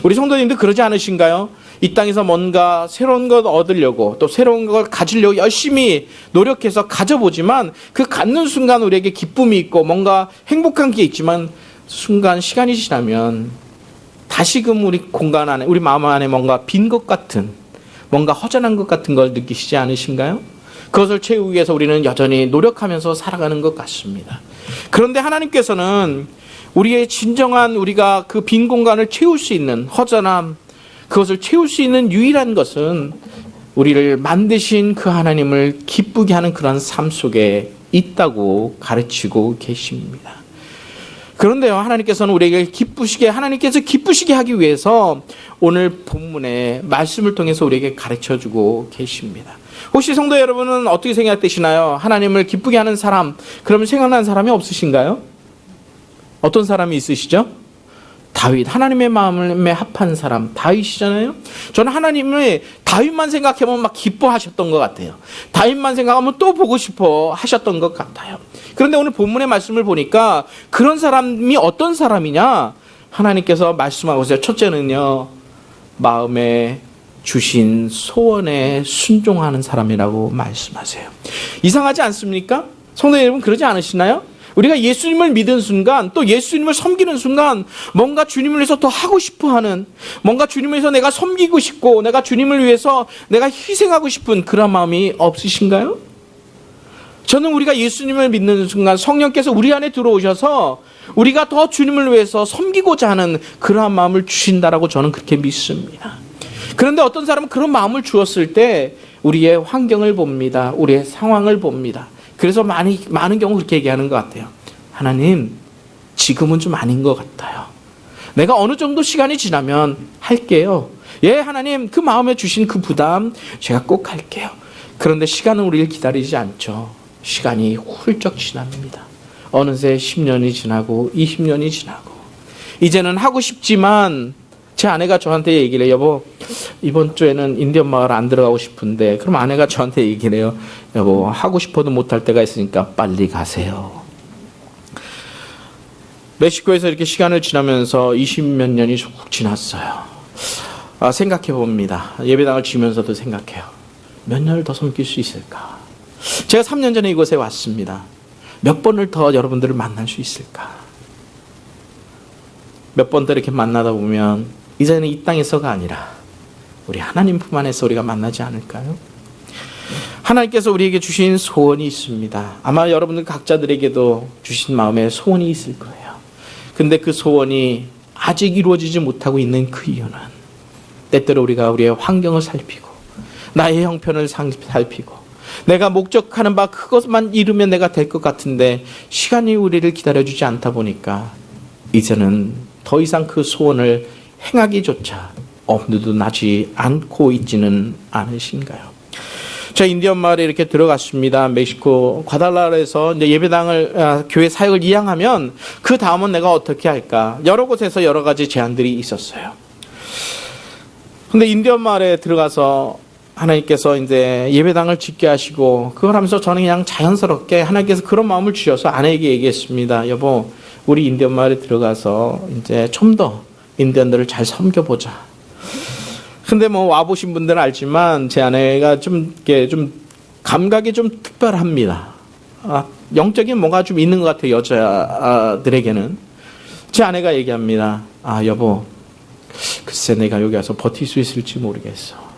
우리 성도님들 그러지 않으신가요? 이 땅에서 뭔가 새로운 것 얻으려고 또 새로운 걸 가지려고 열심히 노력해서 가져보지만 그 갖는 순간 우리에게 기쁨이 있고 뭔가 행복한 게 있지만 순간 시간이 지나면 다시금 우리 공간 안에 우리 마음 안에 뭔가 빈 것 같은 뭔가 허전한 것 같은 걸 느끼시지 않으신가요? 그것을 채우기 위해서 우리는 여전히 노력하면서 살아가는 것 같습니다. 그런데 하나님께서는 우리의 진정한 우리가 그 빈 공간을 채울 수 있는 허전함 그것을 채울 수 있는 유일한 것은 우리를 만드신 그 하나님을 기쁘게 하는 그런 삶 속에 있다고 가르치고 계십니다. 그런데요, 하나님께서는 우리에게 하나님께서 기쁘시게 하기 위해서 오늘 본문의 말씀을 통해서 우리에게 가르쳐주고 계십니다. 혹시 성도 여러분은 어떻게 생각되시나요? 하나님을 기쁘게 하는 사람, 그러면 생각나는 사람이 없으신가요? 어떤 사람이 있으시죠? 다윗, 하나님의 마음에 합한 사람, 다윗이잖아요? 저는 하나님을 다윗만 생각해보면 막 기뻐하셨던 것 같아요. 다윗만 생각하면 또 보고 싶어 하셨던 것 같아요. 그런데 오늘 본문의 말씀을 보니까 그런 사람이 어떤 사람이냐? 하나님께서 말씀하고 있어요. 첫째는요, 마음에 주신 소원에 순종하는 사람이라고 말씀하세요. 이상하지 않습니까? 성도 여러분 그러지 않으시나요? 우리가 예수님을 믿은 순간 또 예수님을 섬기는 순간 뭔가 주님을 위해서 더 하고 싶어하는 뭔가 주님을 위해서 내가 섬기고 싶고 내가 주님을 위해서 내가 희생하고 싶은 그런 마음이 없으신가요? 저는 우리가 예수님을 믿는 순간 성령께서 우리 안에 들어오셔서 우리가 더 주님을 위해서 섬기고자 하는 그러한 마음을 주신다라고 저는 그렇게 믿습니다. 그런데 어떤 사람은 그런 마음을 주었을 때 우리의 환경을 봅니다. 우리의 상황을 봅니다. 그래서 많은 경우 그렇게 얘기하는 것 같아요. 하나님, 지금은 좀 아닌 것 같아요. 내가 어느 정도 시간이 지나면 할게요. 예, 하나님, 그 마음에 주신 그 부담 제가 꼭 할게요. 그런데 시간은 우리를 기다리지 않죠. 시간이 훌쩍 지납니다. 어느새 10년이 지나고 20년이 지나고 이제는 하고 싶지만 제 아내가 저한테 얘기를 해요. 여보, 이번 주에는 인디언 마을 안 들어가고 싶은데, 그럼 아내가 저한테 얘기를 해요. 여보, 하고 싶어도 못할 때가 있으니까 빨리 가세요. 멕시코에서 이렇게 시간을 지나면서 20몇 년이 쭉 지났어요. 생각해 봅니다. 예배당을 지면서도 생각해요. 몇 년을 더 섬길 수 있을까? 제가 3년 전에 이곳에 왔습니다. 몇 번을 더 여러분들을 만날 수 있을까? 몇 번 더 이렇게 만나다 보면 이제는 이 땅에서가 아니라 우리 하나님 품 안에서 우리가 만나지 않을까요? 하나님께서 우리에게 주신 소원이 있습니다. 아마 여러분들 각자들에게도 주신 마음에 소원이 있을 거예요. 근데 그 소원이 아직 이루어지지 못하고 있는 그 이유는 때때로 우리가 우리의 환경을 살피고 나의 형편을 살피고 내가 목적하는 바 그것만 이루면 내가 될 것 같은데 시간이 우리를 기다려주지 않다 보니까 이제는 더 이상 그 소원을 행하기조차 엄두도 나지 않고 있지는 않으신가요? 저 인디언 마을에 이렇게 들어갔습니다. 멕시코 과달라라에서 이제 예배당을 교회 사역을 이양하면 그 다음은 내가 어떻게 할까? 여러 곳에서 여러 가지 제안들이 있었어요. 근데 인디언 마을에 들어가서 하나님께서 이제 예배당을 짓게 하시고 그걸 하면서 저는 그냥 자연스럽게 하나님께서 그런 마음을 주셔서 아내에게 얘기했습니다. 여보, 우리 인디언 마을에 들어가서 이제 좀 더 인디언들을 잘 섬겨보자. 근데 뭐 와보신 분들은 알지만 제 아내가 좀 이렇게 좀 감각이 좀 특별합니다. 영적인 뭔가 좀 있는 것 같아요, 여자들에게는. 제 아내가 얘기합니다. 여보, 글쎄 내가 여기 와서 버틸 수 있을지 모르겠어.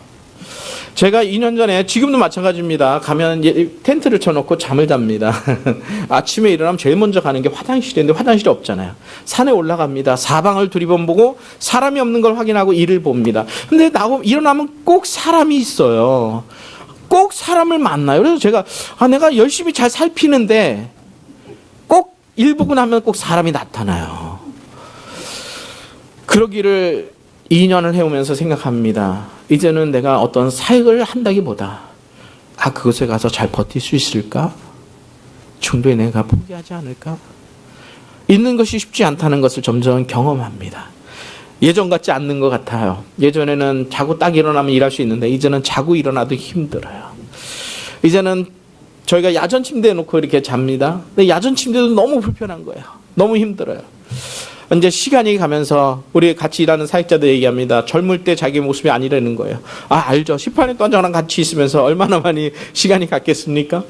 제가 2년 전에, 지금도 마찬가지입니다. 가면 텐트를 쳐놓고 잠을 잡니다. 아침에 일어나면 제일 먼저 가는 게 화장실인데 화장실이 없잖아요. 산에 올라갑니다. 사방을 두리번보고 사람이 없는 걸 확인하고 일을 봅니다. 근데 일어나면 꼭 사람이 있어요. 꼭 사람을 만나요. 그래서 제가 내가 열심히 잘 살피는데 꼭 일 보고 나면 꼭 사람이 나타나요. 그러기를 2년을 해오면서 생각합니다. 이제는 내가 어떤 사역을 한다기보다 그곳에 가서 잘 버틸 수 있을까? 중도에 내가 포기하지 않을까? 있는 것이 쉽지 않다는 것을 점점 경험합니다. 예전 같지 않는 것 같아요. 예전에는 자고 딱 일어나면 일할 수 있는데 이제는 자고 일어나도 힘들어요. 이제는 저희가 야전 침대에 놓고 이렇게 잡니다. 근데 야전 침대도 너무 불편한 거예요. 너무 힘들어요. 이제 시간이 가면서 우리 같이 일하는 사역자들 얘기합니다. 젊을 때 자기 모습이 아니라는 거예요. 알죠. 18년 동안 저랑 같이 있으면서 얼마나 많이 시간이 갔겠습니까?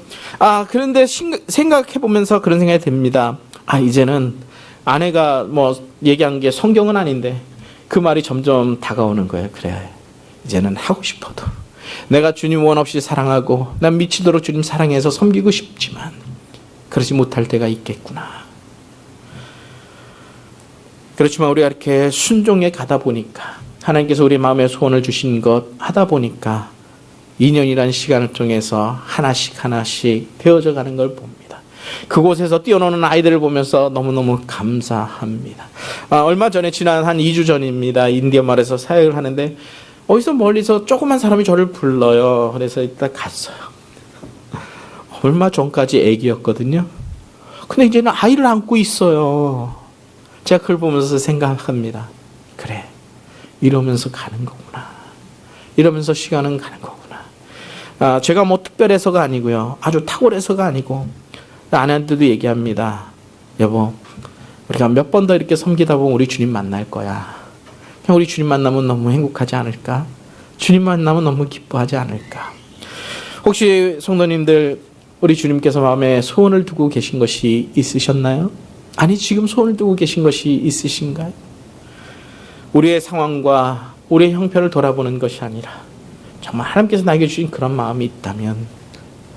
그런데 생각해 보면서 그런 생각이 듭니다. 이제는 아내가 뭐 얘기한 게 성경은 아닌데 그 말이 점점 다가오는 거예요. 그래, 이제는 하고 싶어도 내가 주님 원 없이 사랑하고 난 미치도록 주님 사랑해서 섬기고 싶지만 그러지 못할 때가 있겠구나. 그렇지만 우리가 이렇게 순종에 가다 보니까 하나님께서 우리 마음에 소원을 주신 것 하다 보니까 2년이라는 시간을 통해서 하나씩 되어져 가는 걸 봅니다. 그곳에서 뛰어노는 아이들을 보면서 너무너무 감사합니다. 얼마 전에 지난 한 2주 전입니다. 인디언 마을에서 사역을 하는데 어디서 멀리서 조그만 사람이 저를 불러요. 그래서 일단 갔어요. 얼마 전까지 애기였거든요. 근데 이제는 아이를 안고 있어요. 제가 그걸 보면서 생각합니다. 그래, 이러면서 가는 거구나. 이러면서 시간은 가는 거구나. 제가 뭐 특별해서가 아니고요. 아주 탁월해서가 아니고 아내한테도 얘기합니다. 여보, 우리가 몇 번 더 이렇게 섬기다 보면 우리 주님 만날 거야. 그냥 우리 주님 만나면 너무 행복하지 않을까? 주님 만나면 너무 기뻐하지 않을까? 혹시 성도님들, 우리 주님께서 마음에 소원을 두고 계신 것이 있으셨나요? 아니, 지금 소원을 두고 계신 것이 있으신가요? 우리의 상황과 우리의 형편을 돌아보는 것이 아니라 정말 하나님께서 나에게 주신 그런 마음이 있다면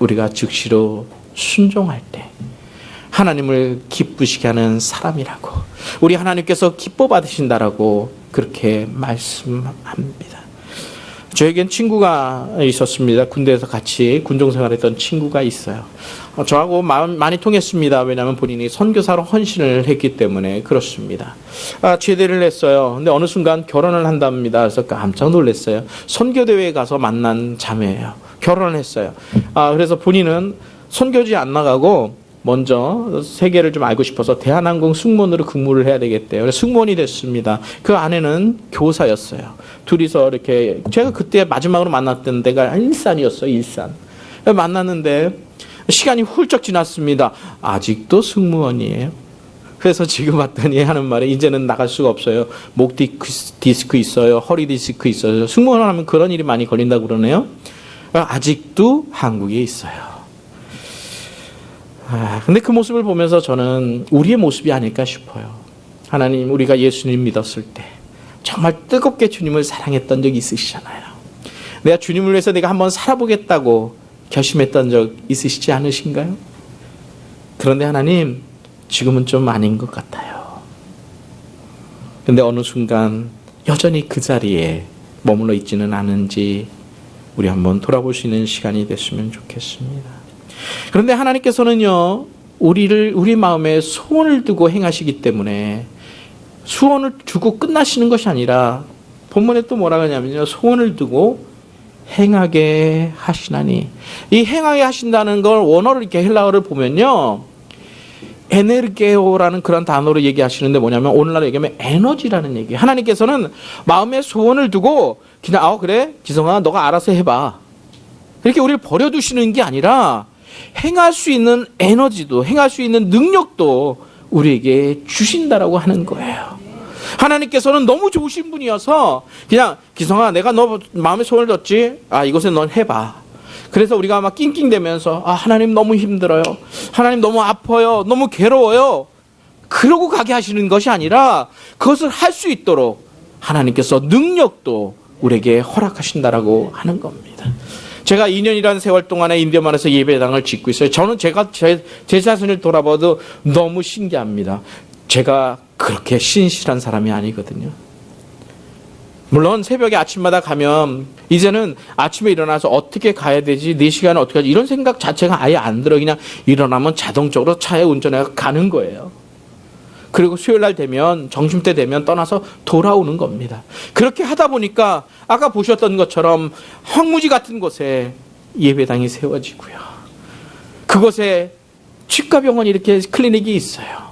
우리가 즉시로 순종할 때 하나님을 기쁘시게 하는 사람이라고, 우리 하나님께서 기뻐 받으신다라고 그렇게 말씀합니다. 저에겐 친구가 있었습니다. 군대에서 같이 군종생활했던 친구가 있어요. 저하고 마음 많이 통했습니다. 왜냐하면 본인이 선교사로 헌신을 했기 때문에 그렇습니다. 제대를 했어요. 근데 어느 순간 결혼을 한답니다. 그래서 깜짝 놀랐어요. 선교대회에 가서 만난 자매예요. 결혼을 했어요. 그래서 본인은 선교지 안 나가고 먼저 세계를 좀 알고 싶어서 대한항공 승무원으로 근무를 해야 되겠대요. 그래서 승무원이 됐습니다. 그 아내는 교사였어요. 둘이서 이렇게 제가 그때 마지막으로 만났던 데가 일산이었어요. 일산. 만났는데 시간이 훌쩍 지났습니다. 아직도 승무원이에요. 그래서 지금 봤더니 하는 말에 이제는 나갈 수가 없어요. 목 디스크 있어요. 허리 디스크 있어요. 승무원 하면 그런 일이 많이 걸린다고 그러네요. 아직도 한국에 있어요. 근데 그 모습을 보면서 저는 우리의 모습이 아닐까 싶어요. 하나님, 우리가 예수님 믿었을 때 정말 뜨겁게 주님을 사랑했던 적이 있으시잖아요. 내가 주님을 위해서 내가 한번 살아보겠다고 결심했던 적 있으시지 않으신가요? 그런데 하나님, 지금은 좀 아닌 것 같아요. 근데 어느 순간 여전히 그 자리에 머물러 있지는 않은지 우리 한번 돌아볼 수 있는 시간이 됐으면 좋겠습니다. 그런데 하나님께서는요, 우리 마음에 소원을 두고 행하시기 때문에 소원을 두고 끝나시는 것이 아니라 본문에 또 뭐라고 하냐면요, 소원을 두고 행하게 하시나니. 이 행하게 하신다는 걸 원어를 이렇게 헬라어를 보면요, 에네르게오라는 그런 단어로 얘기하시는데 뭐냐면 오늘날로 얘기하면 에너지라는 얘기예요. 하나님께서는 마음에 소원을 두고 그냥 그래 기성아 너가 알아서 해봐, 이렇게 우리를 버려두시는 게 아니라 행할 수 있는 에너지도 행할 수 있는 능력도 우리에게 주신다라고 하는 거예요. 하나님께서는 너무 좋으신 분이어서 그냥 기성아 내가 너 마음에 소원을 뒀지, 이것은 넌 해봐. 그래서 우리가 막 낑낑대면서 하나님 너무 힘들어요, 하나님 너무 아파요, 너무 괴로워요, 그러고 가게 하시는 것이 아니라 그것을 할 수 있도록 하나님께서 능력도 우리에게 허락하신다라고 하는 겁니다. 제가 2년이라는 세월 동안에 인디언만에서 예배당을 짓고 있어요. 저는 제가 제 자신을 돌아봐도 너무 신기합니다. 제가 그렇게 신실한 사람이 아니거든요. 물론 새벽에 아침마다 가면 이제는 아침에 일어나서 어떻게 가야 되지, 4시간은 어떻게 하지, 이런 생각 자체가 아예 안 들어요. 그냥 일어나면 자동적으로 차에 운전해 가는 거예요. 그리고 수요일날 되면, 점심때 되면 떠나서 돌아오는 겁니다. 그렇게 하다 보니까 아까 보셨던 것처럼 황무지 같은 곳에 예배당이 세워지고요, 그곳에 치과병원이 이렇게 클리닉이 있어요.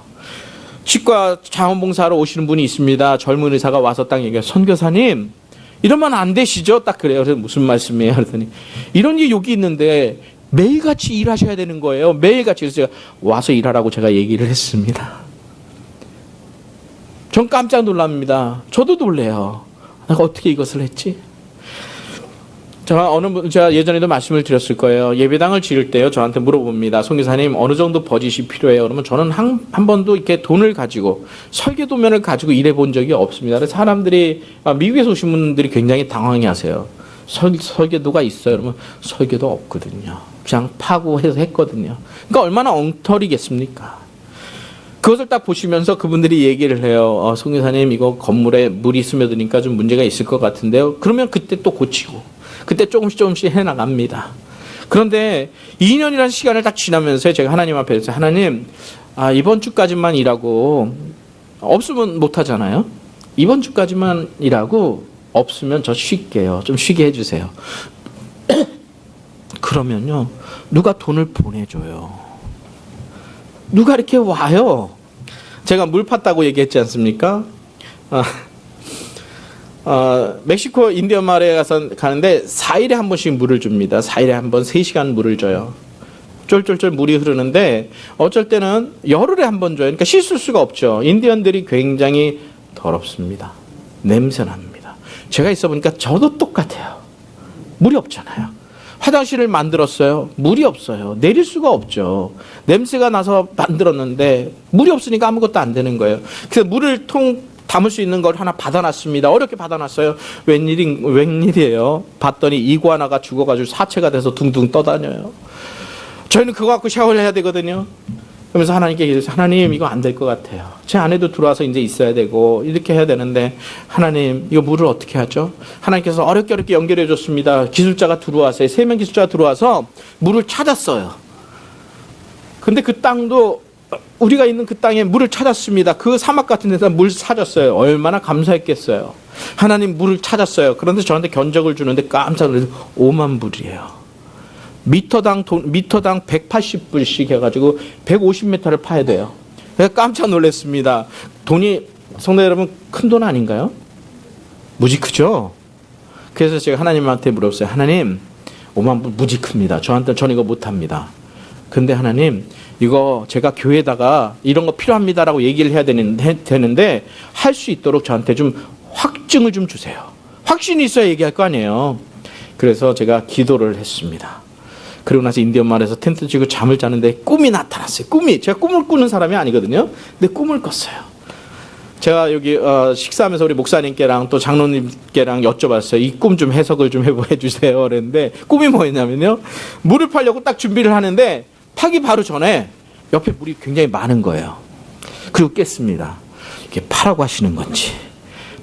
치과 자원봉사하러 오시는 분이 있습니다. 젊은 의사가 와서 딱 얘기해요. 선교사님 이러면 안 되시죠? 딱 그래요. 그래서 무슨 말씀이에요? 그랬더니 이런 게 여기 있는데 매일같이 일하셔야 되는 거예요. 매일같이. 그래서 제가 와서 일하라고 제가 얘기를 했습니다. 전 깜짝 놀랍니다. 저도 놀래요. 내가 어떻게 이것을 했지? 제가 예전에도 말씀을 드렸을 거예요. 예배당을 지을 때요, 저한테 물어봅니다. 송교사님 어느 정도 버짓이 필요해요? 그러면 저는 한 번도 이렇게 돈을 가지고 설계도면을 가지고 일해 본 적이 없습니다. 그래서 사람들이, 미국에서 오신 분들이 굉장히 당황해하세요. 설계도가 있어요? 그러면 설계도 없거든요. 그냥 파고 해서 했거든요. 그러니까 얼마나 엉터리겠습니까? 그것을 딱 보시면서 그분들이 얘기를 해요. 송교사님 이거 건물에 물이 스며드니까 좀 문제가 있을 것 같은데요. 그러면 그때 또 고치고 그때 조금씩 해나갑니다. 그런데 2년이라는 시간을 딱 지나면서 제가 하나님 앞에서, 하나님 이번 주까지만 일하고 없으면 못하잖아요. 이번 주까지만 일하고 없으면 저 쉴게요. 좀 쉬게 해주세요. 그러면요, 누가 돈을 보내줘요. 누가 이렇게 와요. 제가 물 팠다고 얘기했지 않습니까? 멕시코 인디언 마을에 가는데 4일에 한 번씩 물을 줍니다. 4일에 한 번 3시간 물을 줘요. 쫄쫄쫄 물이 흐르는데 어쩔 때는 열흘에 한 번 줘요. 그러니까 씻을 수가 없죠. 인디언들이 굉장히 더럽습니다. 냄새납니다. 제가 있어 보니까 저도 똑같아요. 물이 없잖아요. 화장실을 만들었어요. 물이 없어요. 내릴 수가 없죠. 냄새가 나서 만들었는데 물이 없으니까 아무것도 안 되는 거예요. 그래서 물을 담을 수 있는 걸 하나 받아놨습니다. 어렵게 받아놨어요. 웬일이에요? 봤더니 이구아나가 죽어가지고 사체가 돼서 둥둥 떠다녀요. 저희는 그거 갖고 샤워를 해야 되거든요. 그러면서 하나님께 얘기해서, 하나님 이거 안 될 것 같아요. 제 아내도 들어와서 이제 있어야 되고 이렇게 해야 되는데 하나님 이거 물을 어떻게 하죠? 하나님께서 어렵게 연결해 줬습니다. 기술자가 들어와서 3명 기술자가 들어와서 물을 찾았어요. 근데 그 땅도 우리가 있는 그 땅에 물을 찾았습니다. 그 사막 같은 데서 물 찾았어요. 얼마나 감사했겠어요. 하나님 물을 찾았어요. 그런데 저한테 견적을 주는데 깜짝 놀라서 5만 불이에요. 미터당 180불씩 해가지고 150m를 파야 돼요. 그래서 깜짝 놀랐습니다. 돈이 성도 여러분 큰 돈 아닌가요? 무지 크죠? 그래서 제가 하나님한테 물었어요. 하나님 5만 불 무지 큽니다. 저는 이거 못합니다. 근데 하나님 이거 제가 교회에다가 이런 거 필요합니다라고 얘기를 해야 되는데 할 수 있도록 저한테 좀 확증을 좀 주세요. 확신이 있어야 얘기할 거 아니에요. 그래서 제가 기도를 했습니다. 그리고 나서 인디언마을에서 텐트 치고 잠을 자는데 꿈이 나타났어요. 제가 꿈을 꾸는 사람이 아니거든요. 근데 꿈을 꿨어요. 제가 여기 식사하면서 우리 목사님께랑 또 장로님께랑 여쭤봤어요. 이 꿈 좀 해석을 좀 해주세요. 그랬는데 꿈이 뭐였냐면요. 물을 파려고 딱 준비를 하는데 파기 바로 전에 옆에 물이 굉장히 많은 거예요. 그리고 깼습니다. 이게 파라고 하시는 건지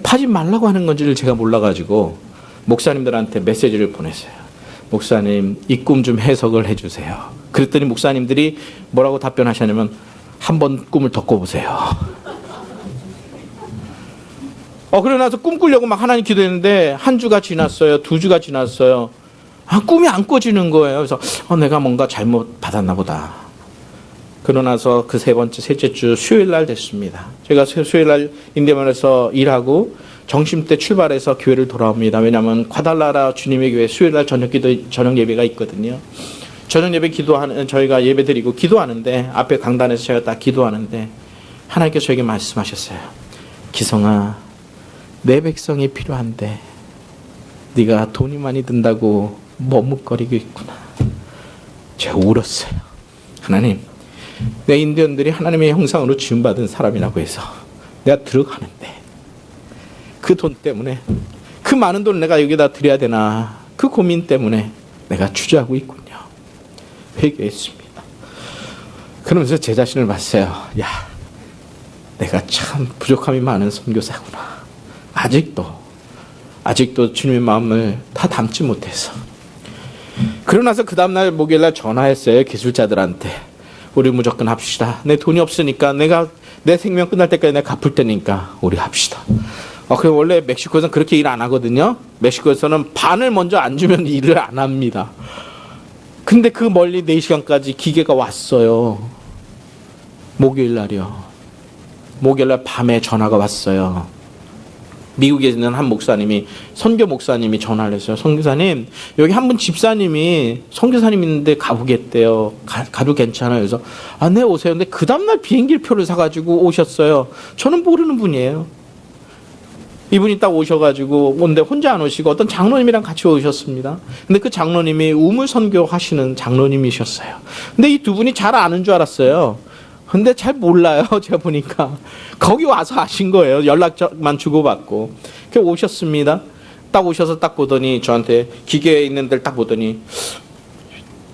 파지 말라고 하는 건지를 제가 몰라가지고 목사님들한테 메시지를 보냈어요. 목사님 이 꿈 좀 해석을 해주세요. 그랬더니 목사님들이 뭐라고 답변하셨냐면 한 번 꿈을 더 꿔보세요. 그러고 나서 꿈 꾸려고 막 하나님 기도했는데 한 주가 지났어요. 2주가 지났어요. 꿈이 안 꿔지는 거예요. 그래서 내가 뭔가 잘못 받았나 보다. 그러고 나서 그 셋째 주 수요일 날 됐습니다. 제가 수요일 날 인디언마을에서 일하고 정심 때 출발해서 교회를 돌아옵니다. 왜냐하면 과달라라 주님의 교회 수요일 날 저녁 예배가 있거든요. 저녁 예배 저희가 예배 드리고 기도하는데 앞에 강단에서 제가 딱 기도하는데 하나님께서 저에게 말씀하셨어요. 기성아, 내 백성이 필요한데 네가 돈이 많이 든다고 머뭇거리고 있구나. 제가 울었어요. 하나님, 내 인디언들이 하나님의 형상으로 지음받은 사람이라고 해서 내가 들어가는데 그 돈 때문에 그 많은 돈을 내가 여기다 드려야 되나 그 고민 때문에 내가 주저하고 있군요. 회개했습니다. 그러면서 제 자신을 봤어요. 야, 내가 참 부족함이 많은 선교사구나. 아직도 주님의 마음을 다 담지 못해서. 그러고 나서 그 다음날 목요일날 전화했어요. 기술자들한테. 우리 무조건 합시다. 내 돈이 없으니까 내 생명 끝날 때까지 내가 갚을 테니까 우리 합시다. 그럼 원래 멕시코에서는 그렇게 일 안 하거든요. 멕시코에서는 반을 먼저 안 주면 일을 안 합니다. 근데 그 멀리 4시간까지 기계가 왔어요. 목요일 날이요. 목요일 날 밤에 전화가 왔어요. 미국에 있는 한 목사님이, 선교 목사님이 전화를 했어요. 선교사님, 여기 한 분 집사님이 선교사님 있는데 가보겠대요. 가도 괜찮아요. 그래서 네 오세요. 근데 그 다음날 비행기 표를 사가지고 오셨어요. 저는 모르는 분이에요. 이분이 딱 오셔가지고 근데 혼자 안 오시고 어떤 장로님이랑 같이 오셨습니다. 근데 그 장로님이 우물 선교 하시는 장로님이셨어요. 근데 이 두 분이 잘 아는 줄 알았어요. 근데 잘 몰라요. 제가 보니까 거기 와서 아신 거예요. 연락만 주고받고. 그래서 오셨습니다. 딱 오셔서 딱 보더니 저한테 기계에 있는 데를 딱 보더니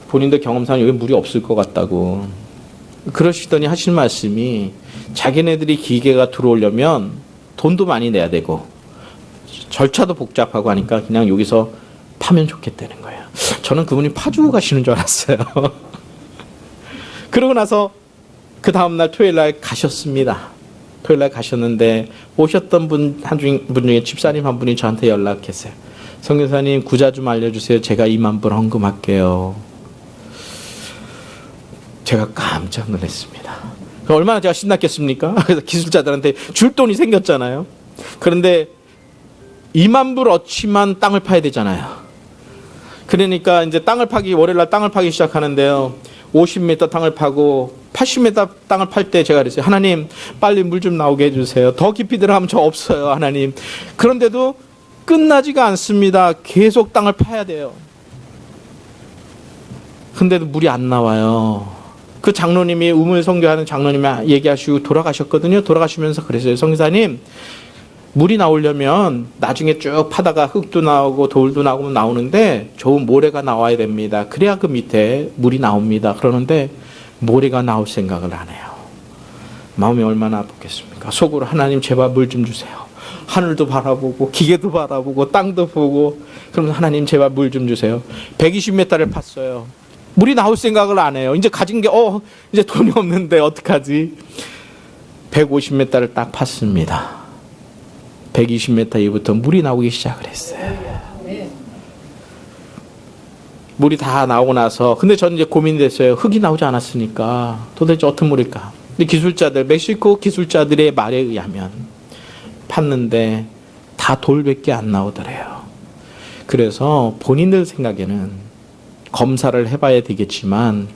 본인들 경험상 여기 물이 없을 것 같다고 그러시더니 하신 말씀이 자기네들이 기계가 들어오려면 돈도 많이 내야 되고 절차도 복잡하고 하니까 그냥 여기서 파면 좋겠다는 거예요. 저는 그분이 파주고 가시는 줄 알았어요. 그러고 나서 그 다음날 토요일날 가셨습니다. 토요일날 가셨는데 오셨던 분 중에 집사님 한 분이 저한테 연락했어요. 선교사님 구자 좀 알려주세요. 제가 2만 불 헌금할게요. 제가 깜짝 놀랐습니다. 얼마나 제가 신났겠습니까? 그래서 기술자들한테 줄 돈이 생겼잖아요. 그런데 2만 불 어치만 땅을 파야 되잖아요. 그러니까 이제 월요일날 땅을 파기 시작하는데요. 50m 땅을 파고 80m 땅을 팔 때 제가 그랬어요. 하나님 빨리 물 좀 나오게 해주세요. 더 깊이 들어가면 저 없어요. 하나님. 그런데도 끝나지가 않습니다. 계속 땅을 파야 돼요. 근데도 물이 안 나와요. 그 장로님이 우물 선교하는 장로님이 얘기하시고 돌아가셨거든요. 돌아가시면서 그랬어요. 선교사님, 물이 나오려면 나중에 쭉 파다가 흙도 나오고 돌도 나오는데 좋은 모래가 나와야 됩니다. 그래야 그 밑에 물이 나옵니다. 그러는데 모래가 나올 생각을 안 해요. 마음이 얼마나 아팠겠습니까? 속으로 하나님 제발 물 좀 주세요. 하늘도 바라보고 기계도 바라보고 땅도 보고 그러면서 하나님 제발 물 좀 주세요. 120m를 팠어요. 물이 나올 생각을 안 해요. 이제 가진 게 이제 돈이 없는데 어떡하지? 150m를 딱 팠습니다. 120m 이후부터 물이 나오기 시작을 했어요. 물이 다 나오고 나서 근데 저는 이제 고민이 됐어요. 흙이 나오지 않았으니까 도대체 어떤 물일까? 근데 기술자들 멕시코 기술자들의 말에 의하면 팠는데 다 돌밖에 안 나오더래요. 그래서 본인들 생각에는 검사를 해봐야 되겠지만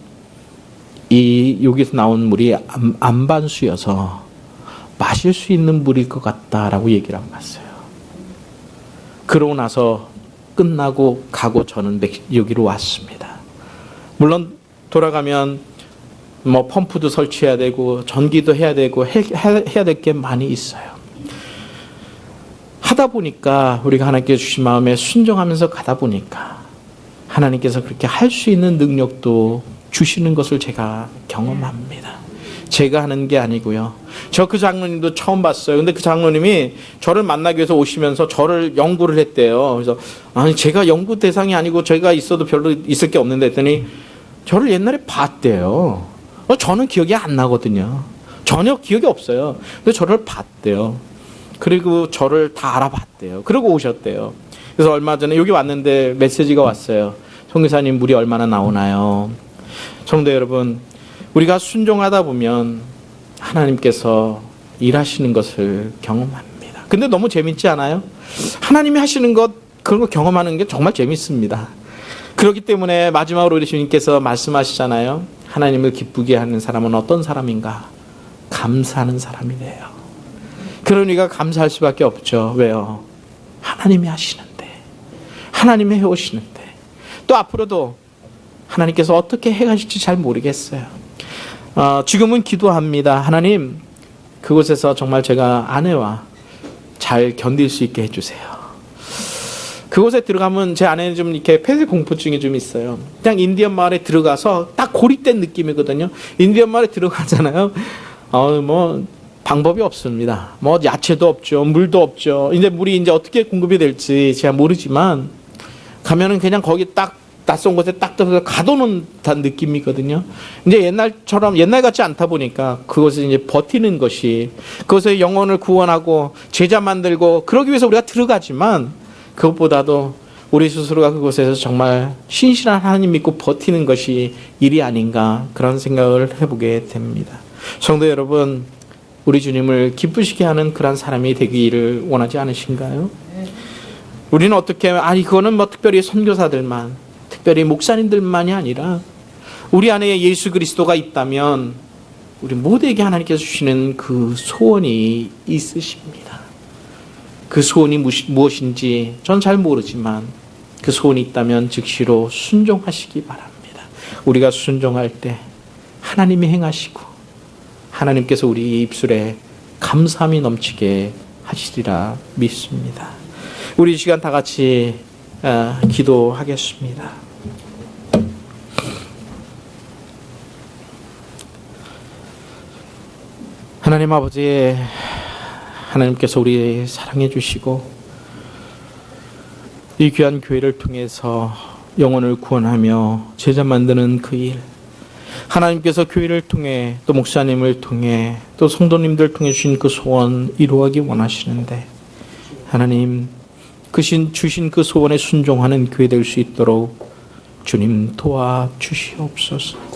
이 여기서 나온 물이 안반수여서 마실 수 있는 물일 것 같다라고 얘기를 하고 갔어요. 그러고 나서 끝나고 가고 저는 여기로 왔습니다. 물론 돌아가면 뭐 펌프도 설치해야 되고 전기도 해야 되고 해야 될 게 많이 있어요. 하다 보니까 우리가 하나님께 주신 마음에 순종하면서 가다 보니까 하나님께서 그렇게 할 수 있는 능력도 주시는 것을 제가 경험합니다. 제가 하는 게 아니고요. 저 그 장로님도 처음 봤어요. 근데 그 장로님이 저를 만나기 위해서 오시면서 저를 연구를 했대요. 그래서 아니 제가 연구 대상이 아니고 제가 있어도 별로 있을 게 없는데 했더니 저를 옛날에 봤대요. 저는 기억이 안 나거든요. 전혀 기억이 없어요. 근데 저를 봤대요. 그리고 저를 다 알아봤대요. 그러고 오셨대요. 그래서 얼마 전에 여기 왔는데 메시지가 왔어요. 성교사님 물이 얼마나 나오나요? 성도 여러분, 우리가 순종하다 보면 하나님께서 일하시는 것을 경험합니다. 근데 너무 재밌지 않아요? 하나님이 하시는 것, 그런 거 경험하는 게 정말 재밌습니다. 그렇기 때문에 마지막으로 우리 주님께서 말씀하시잖아요. 하나님을 기쁘게 하는 사람은 어떤 사람인가? 감사하는 사람이래요. 그러니까 감사할 수밖에 없죠. 왜요? 하나님이 하시는데, 하나님이 해오시는데, 또 앞으로도 하나님께서 어떻게 해가실지 잘 모르겠어요. 지금은 기도합니다. 하나님, 그곳에서 정말 제가 아내와 잘 견딜 수 있게 해주세요. 그곳에 들어가면 제 아내는 좀 이렇게 폐쇄 공포증이 좀 있어요. 그냥 인디언 마을에 들어가서 딱 고립된 느낌이거든요. 인디언 마을에 들어가잖아요. 뭐 방법이 없습니다. 뭐 야채도 없죠, 물도 없죠. 이제 물이 이제 어떻게 공급이 될지 제가 모르지만 가면은 그냥 거기 딱 낯선 곳에 딱 들어서 가둬놓은 듯한 느낌이거든요. 이제 옛날처럼 옛날 같지 않다 보니까 그것을 이제 버티는 것이 그것의 영혼을 구원하고 제자 만들고 그러기 위해서 우리가 들어가지만 그것보다도 우리 스스로가 그곳에서 정말 신실한 하나님 믿고 버티는 것이 일이 아닌가 그런 생각을 해보게 됩니다. 성도 여러분, 우리 주님을 기쁘시게 하는 그런 사람이 되기를 원하지 않으신가요? 우리는 어떻게 그거는 뭐 특별히 선교사들만, 특별히 목사님들만이 아니라 우리 안에 예수 그리스도가 있다면 우리 모두에게 하나님께서 주시는 그 소원이 있으십니다. 그 소원이 무엇인지 전 잘 모르지만 그 소원이 있다면 즉시로 순종하시기 바랍니다. 우리가 순종할 때 하나님이 행하시고 하나님께서 우리 입술에 감사함이 넘치게 하시리라 믿습니다. 우리 이 시간 다 같이 기도하겠습니다. 하나님 아버지, 하나님께서 우리 사랑해 주시고 이 귀한 교회를 통해서 영혼을 구원하며 제자 만드는 그 일, 하나님께서 교회를 통해 또 목사님을 통해 또 성도님들 통해 주신 그 소원 이루어가기 원하시는데 하나님 주신 그 소원에 순종하는 교회 될 수 있도록 주님 도와주시옵소서.